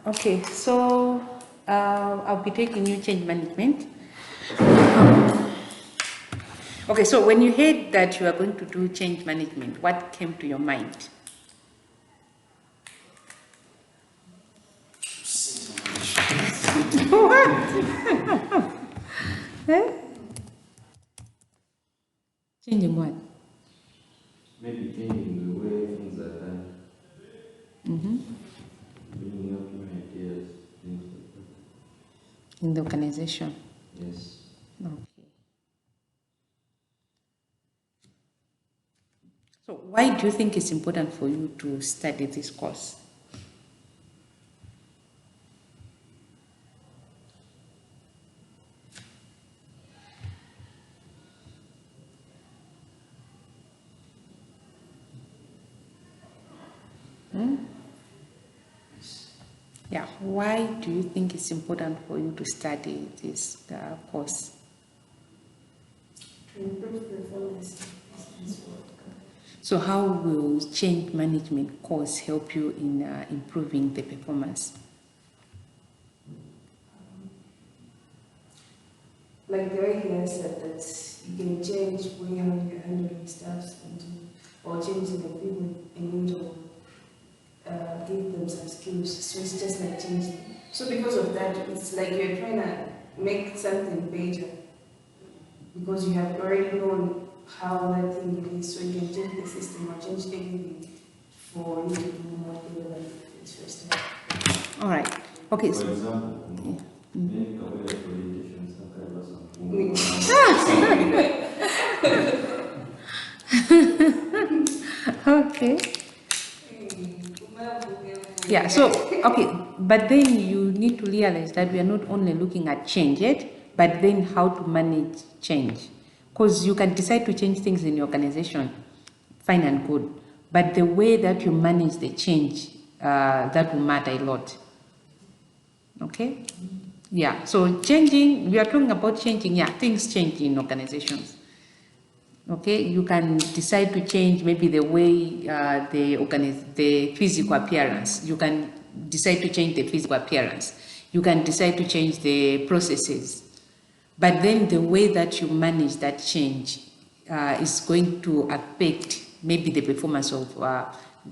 Okay, so I'll be taking you change management. Okay, so when you heard that you are going to do change management, what came to your mind? Eh? Changing what? Maybe changing the way things are done, Mm-hmm. bringing up new ideas, things like that. In the organization. Yes. Okay. So why do you think it's important for you to study this course? Yeah, why do you think it's important for you to study this course? To improve performance. So how will change management course help you in improving the performance? Like the way he has said that you can change way how you're handling stuff or changing the people and you to give them some skills. So it's just like changing. So because of that, it's like you're trying to make something better because you have already known how that thing is. So you can change the system or change everything for you to do more better than the first time. All right. Okay. For So, example, yeah. maybe kabila orientation sakaiba Okay. Yeah. So okay, but then you need to realize that we are not only looking at change yet, but then how to manage change, because you can decide to change things in your organization, fine and good, but the way that you manage the change, that will matter a lot. Okay. Yeah. So changing, we are talking about changing. Yeah, things change in organizations. Okay, you can decide to change maybe the way the physical appearance. You can decide to change the physical appearance. You can decide to change the processes. But then the way that you manage that change is going to affect maybe the performance of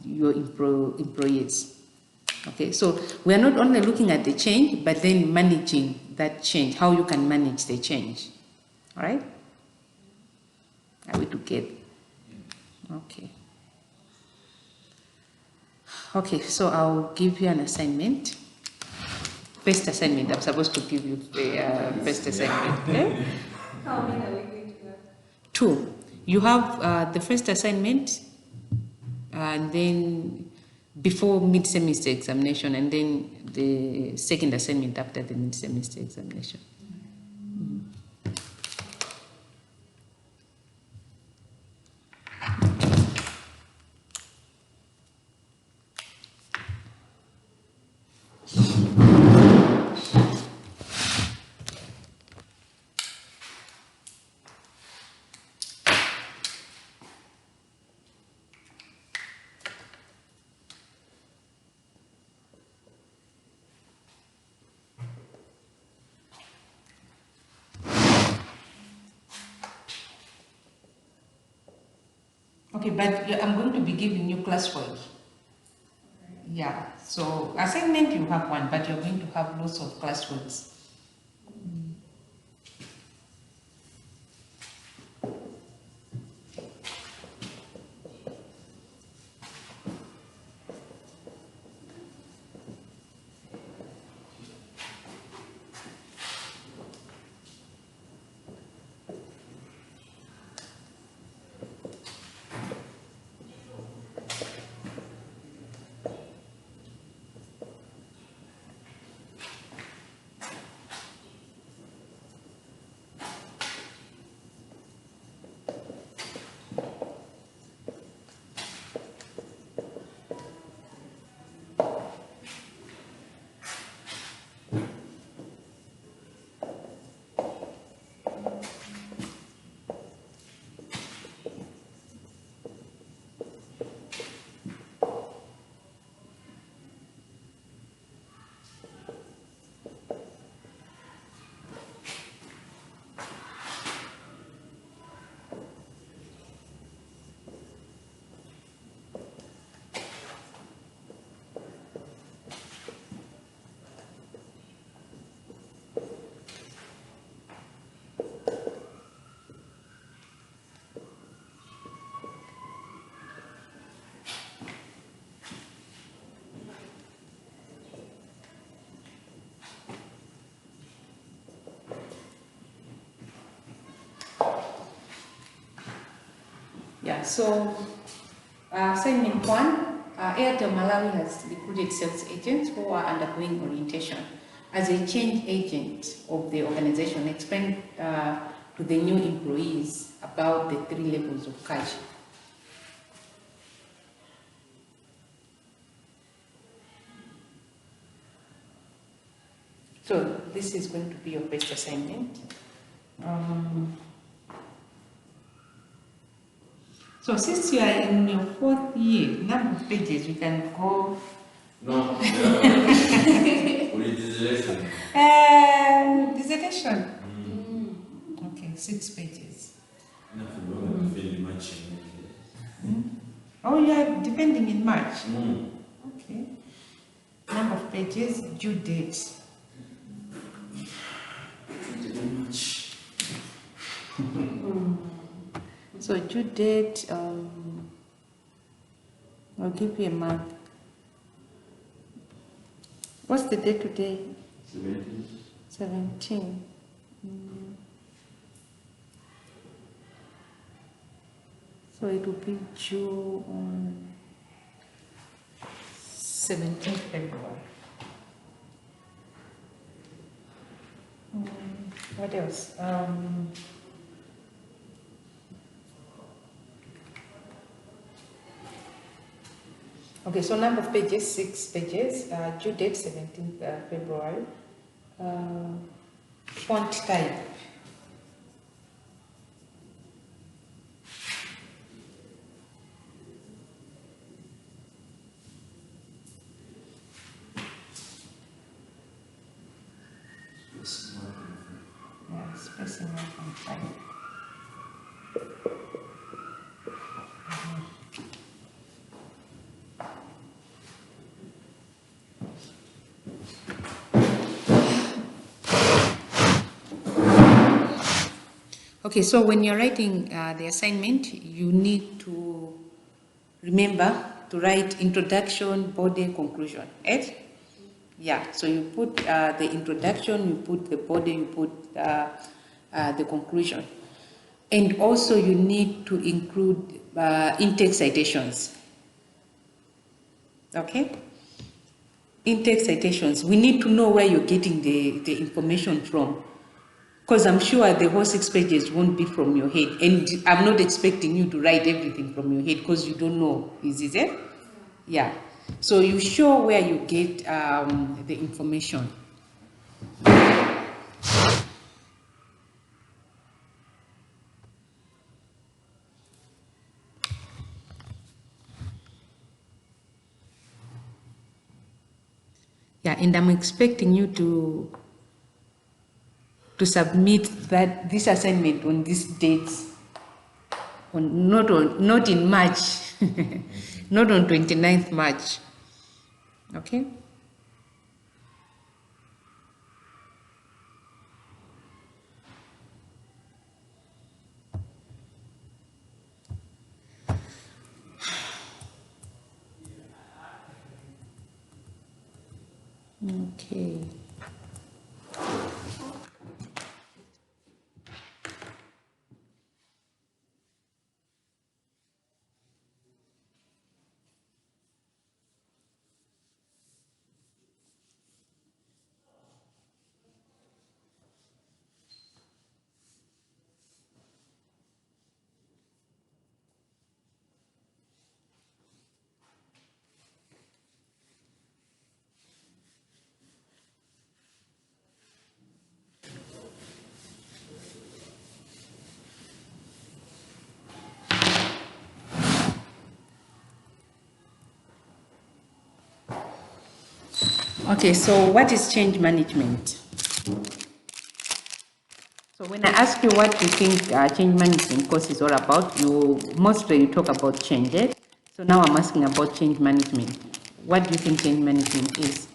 your employees. Okay, so we are not only looking at the change, but then managing that change, how you can manage the change. All right? Are we together? Okay. Okay, so I'll give you an assignment. First assignment, I'm supposed to give you the first assignment. Okay? How many are we going to have? 2. You have the first assignment, and then before mid-semester examination, and then the second assignment after the mid-semester examination. Okay, but I'm going to be giving you classwork. Yeah, so assignment you have one, but you're going to have lots of classworks. Yeah, so assignment one, Airtel Malawi has recruited sales agents who are undergoing orientation. As a change agent of the organization, explain to the new employees about the 3 levels of cash. So this is going to be your first assignment. So since you are in your 4th year, number of pages you can go. No, yeah. With dissertation. Dissertation. Okay, 6 pages. Nothing wrong with defending much. Oh, you are depending in March. Mm. Okay. Number of pages, due date. Much. So due date, I'll give you a month. What's the date today? 17. 17. So it will be due on 17th February. What else? Okay, so number of pages, 6 pages, due date 17th February. Font type. Yeah, spacing and font type. Okay, so when you're writing the assignment, you need to remember to write introduction, body, conclusion. Right? Yeah, so you put the introduction, you put the body, you put the conclusion. And also you need to include in-text citations. Okay? In-text citations. We need to know where you're getting the information from. Because I'm sure the whole 6 pages won't be from your head. And I'm not expecting you to write everything from your head because you don't know. Is it? Yeah. So you show where you get the information. Yeah, and I'm expecting you to submit this assignment on these dates. Not in March, not on 29th March. Okay? Okay. Okay, so what is change management? So when I ask you what you think change management course is all about, you mostly talk about change. So now I'm asking about change management. What do you think change management is?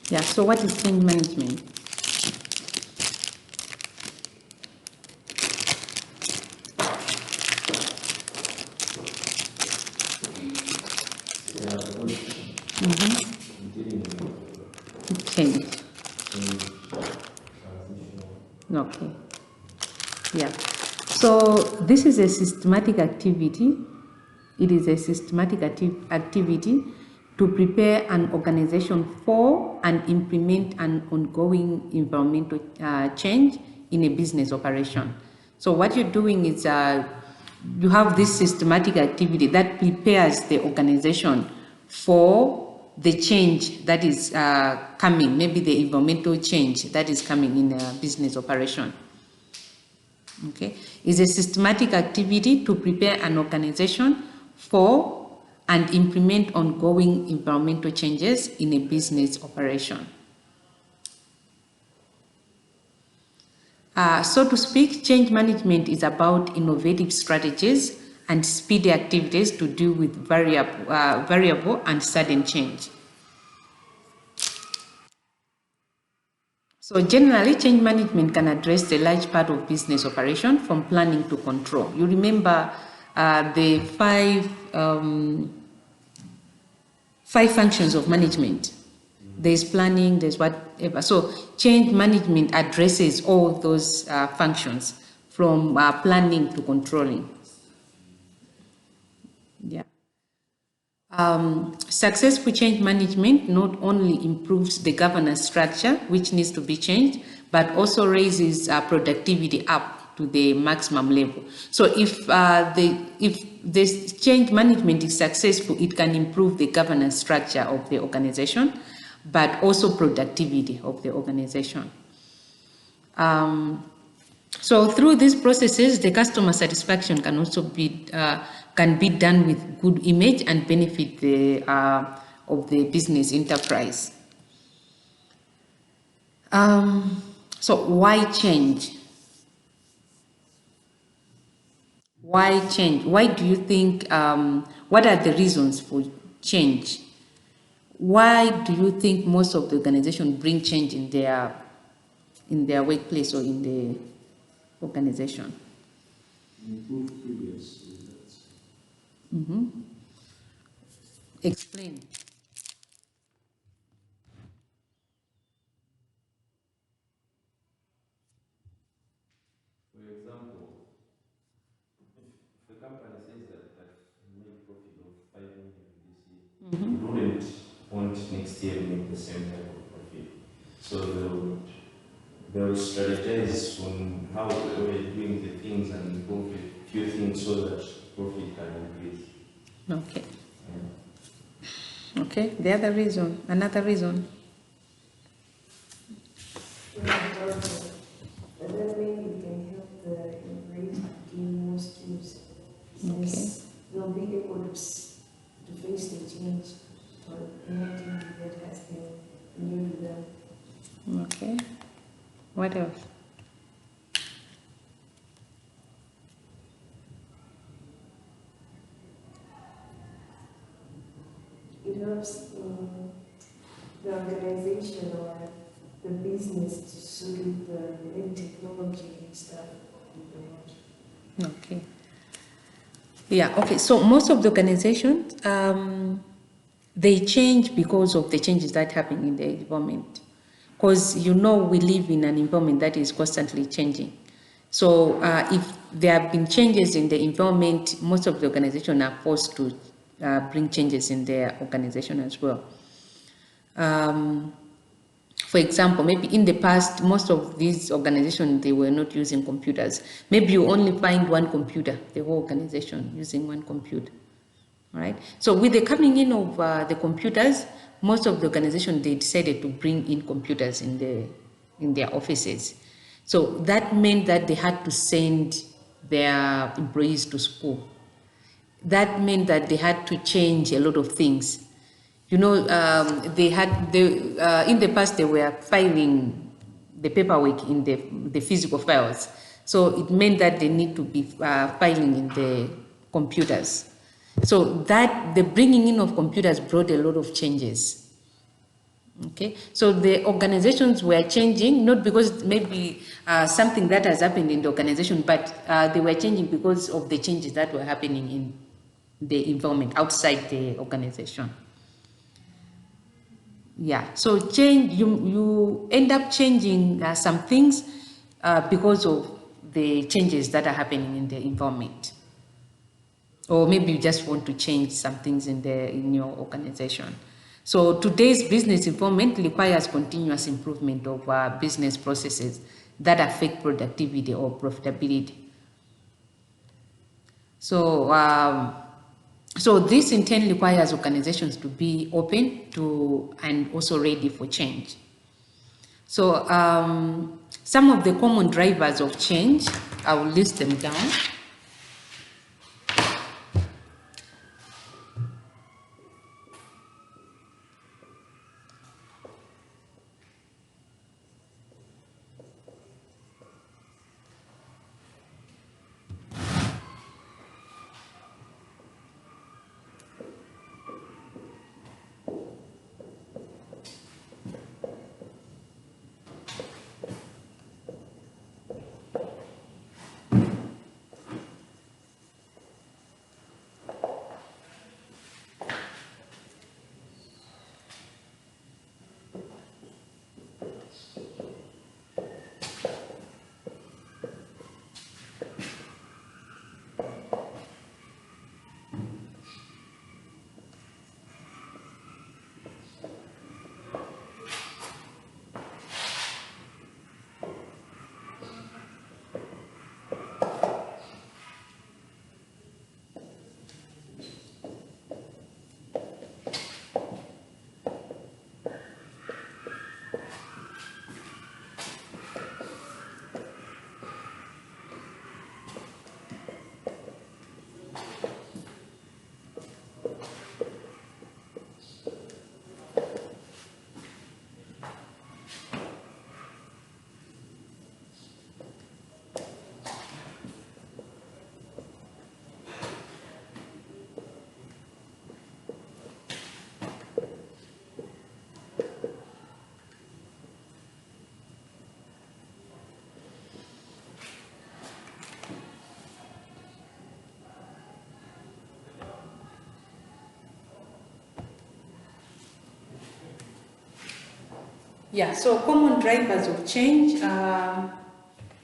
Yeah, so what is change management? Dealing with Change. transitional. Okay. Yeah. So this is a systematic activity. It is a systematic activity to prepare an organization for and implement an ongoing environmental change in a business operation. So what you're doing is you have this systematic activity that prepares the organization for the change that is coming, maybe the environmental change that is coming in a business operation. Okay, is a systematic activity to prepare an organization for and implement ongoing environmental changes in a business operation. So to speak, change management is about innovative strategies and speedy activities to deal with variable and sudden change. So generally, change management can address a large part of business operation from planning to control. You remember the five functions of management. There's planning, there's whatever. So change management addresses all those functions from planning to controlling. Yeah. Successful change management not only improves the governance structure, which needs to be changed, but also raises productivity up to the maximum level. So if this change management is successful, it can improve the governance structure of the organization, but also productivity of the organization. So through these processes, the customer satisfaction can also be done with good image and benefit of the business enterprise. So why change? Why change? Why do you think? What are the reasons for change? Why do you think most of the organizations bring change in their workplace or in the organization? Improve previous results. Explain. For example, if the company says that made profit of 5 million this year, you wouldn't want next year to make the same type of profit. So they'll strategize on how they're doing the things and improve a few things so that profit can increase. Okay. Okay. The other reason, another reason. But then maybe it can help the employees gain more skills. Okay. Since they'll be able to face the change or anything that has been new to them. Okay. What else? It helps the organization or the business to suit the new technology and stuff in the world. Okay. Yeah, okay. So most of the organizations, they change because of the changes that happen in the environment. Because we live in an environment that is constantly changing. So if there have been changes in the environment, most of the organizations are forced to bring changes in their organization as well. For example, maybe in the past, most of these organizations, they were not using computers. Maybe you only find one computer, the whole organization using one computer, all right? So with the coming in of the computers, most of the organization, they decided to bring in computers in their offices. So that meant that they had to send their employees to school. That meant that they had to change a lot of things. In the past, they were filing the paperwork in the physical files. So it meant that they need to be filing in the computers. So that the bringing in of computers brought a lot of changes. Okay, so the organizations were changing, not because maybe something that has happened in the organization, but they were changing because of the changes that were happening in the environment outside the organization. Yeah, so change, you end up changing some things because of the changes that are happening in the environment. Or maybe you just want to change some things in your organization. So today's business environment requires continuous improvement of business processes that affect productivity or profitability. So, so this in turn requires organizations to be open to and also ready for change. So some of the common drivers of change, I will list them down. Yeah, so common drivers of change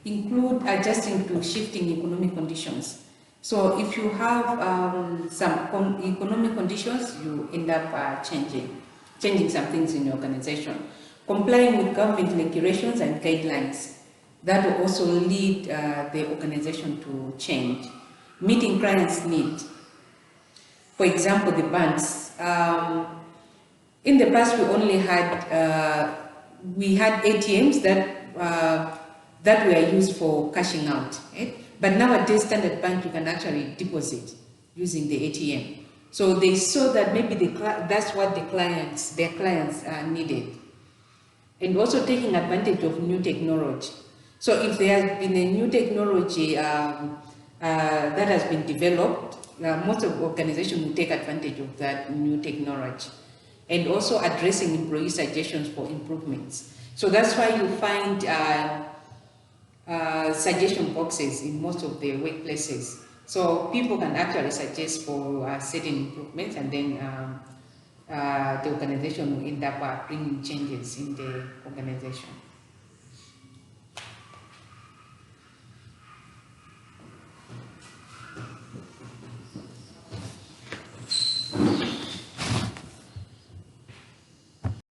include adjusting to shifting economic conditions. So if you have some economic conditions, you end up changing some things in your organization. Complying with government regulations and guidelines, that will also lead the organization to change. Meeting clients' needs. For example, the banks. In the past, we had ATMs that were used for cashing out. Right? But nowadays, Standard Bank, you can actually deposit using the ATM. So they saw that maybe that's what their clients needed. And also taking advantage of new technology. So if there has been a new technology that has been developed, most of the organizations will take advantage of that new technology. And also addressing employee suggestions for improvements. So that's why you find suggestion boxes in most of the workplaces. So people can actually suggest for certain improvements, and then the organization will end up bringing changes in the organization.